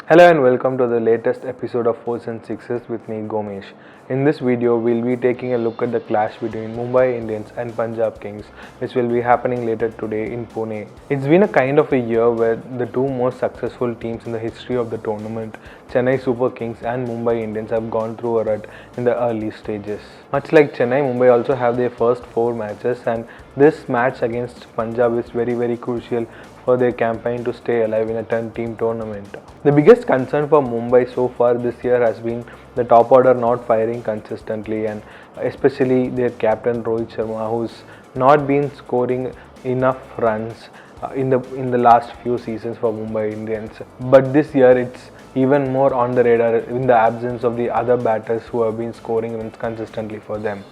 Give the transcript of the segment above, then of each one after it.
Hello and welcome to the latest episode of Fours and Sixes with me Gomesh. In this video, we'll be taking a look at the clash between Mumbai Indians and Punjab Kings, which will be happening later today in Pune. It's been a kind of a year where the two most successful teams in the history of the tournament, Chennai Super Kings and Mumbai Indians, have gone through a rut in the early stages. Much like Chennai, Mumbai also have their first 4 matches, and this match against Punjab is very crucial for their campaign to stay alive in a 10-team tournament. The biggest concern for Mumbai so far this year has been the top order not firing consistently, and especially their captain Rohit Sharma, who's not been scoring enough runs in the last few seasons for Mumbai Indians. But this year it's even more on the radar in the absence of the other batters who have been scoring runs consistently for them.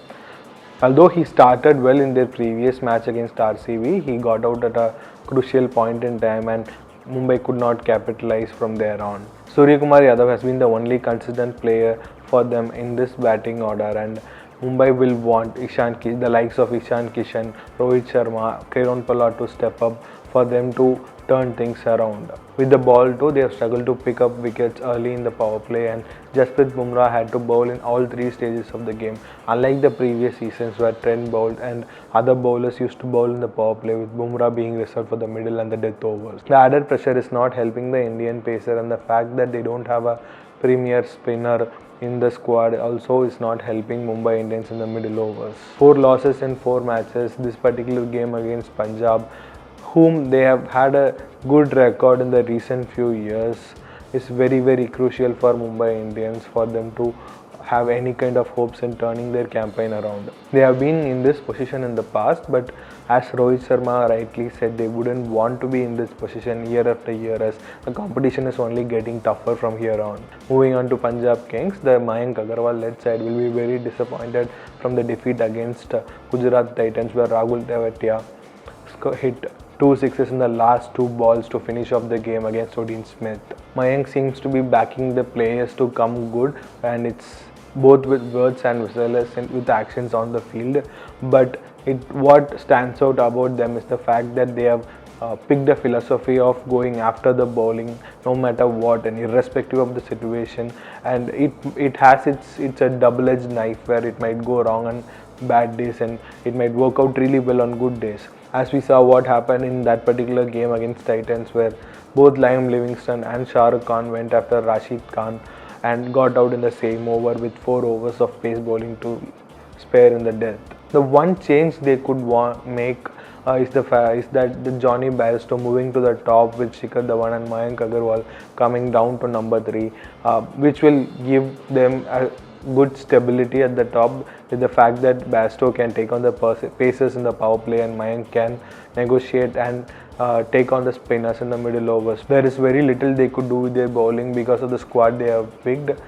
Although he started well in their previous match against RCB, he got out at a crucial point in time and Mumbai could not capitalize from there on. Suryakumar Yadav has been the only consistent player for them in this batting order, and Mumbai will want the likes of Ishan Kishan, Rohit Sharma, Kiran Palla to step up for them to turn things around. With the ball too, they have struggled to pick up wickets early in the power play, and Jasprit Bumrah had to bowl in all 3 stages of the game, unlike the previous seasons where Trent bowled and other bowlers used to bowl in the power play, with Bumrah being reserved for the middle and the death overs. The added pressure is not helping the Indian pacer, and the fact that they don't have a premier spinner in the squad also is not helping Mumbai Indians in the middle overs. 4 losses in 4 matches. This particular game against Punjab, whom they have had a good record in the recent few years, is very crucial for Mumbai Indians for them to have any kind of hopes in turning their campaign around. They have been in this position in the past, but as Rohit Sharma rightly said, they wouldn't want to be in this position year after year, as the competition is only getting tougher from here on. Moving on to Punjab Kings, the Mayank Agarwal led side will be very disappointed from the defeat against Gujarat Titans, where Rahul Tewatia hit 2 sixes in the last 2 balls to finish off the game against Odin Smith. Mayank seems to be backing the players to come good, and it's both with words and with actions on the field. But what stands out about them is the fact that they have picked a philosophy of going after the bowling no matter what and irrespective of the situation, and it's a double-edged knife where it might go wrong on bad days and it might work out really well on good days, as we saw what happened in that particular game against Titans, where both Liam Livingstone and Shah Rukh Khan went after Rashid Khan and got out in the same over with 4 overs of pace bowling to spare in the death. The one change they could make is that the Johnny Bairstow moving to the top with Shikhar Dhawan and Mayank Agarwal coming down to number 3, which will give them a good stability at the top, with the fact that Bairstow can take on the paces in the power play and Mayank can negotiate and take on the spinners in the middle overs. There is very little they could do with their bowling because of the squad they have picked.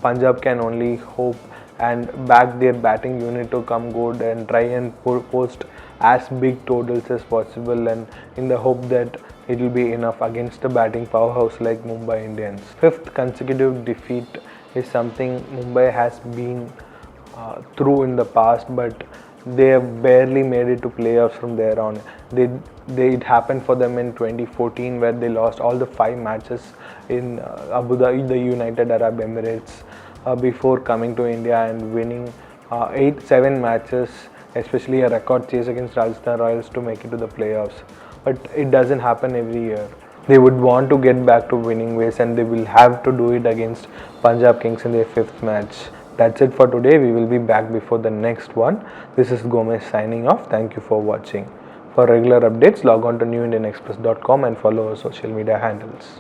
Punjab can only hope and back their batting unit to come good and try and post as big totals as possible, and in the hope that it will be enough against a batting powerhouse like Mumbai Indians. 5th consecutive defeat is something Mumbai has been through in the past, but they have barely made it to playoffs from there on. It happened for them in 2014, where they lost all the 5 matches in Abu Dhabi, the United Arab Emirates, before coming to India and winning 7 matches, especially a record chase against Rajasthan Royals to make it to the playoffs. But it doesn't happen every year. They would want to get back to winning ways, and they will have to do it against Punjab Kings in their 5th match. That's it for today. We will be back before the next one. This is Gomez signing off. Thank you for watching. For regular updates, log on to newindianexpress.com and follow our social media handles.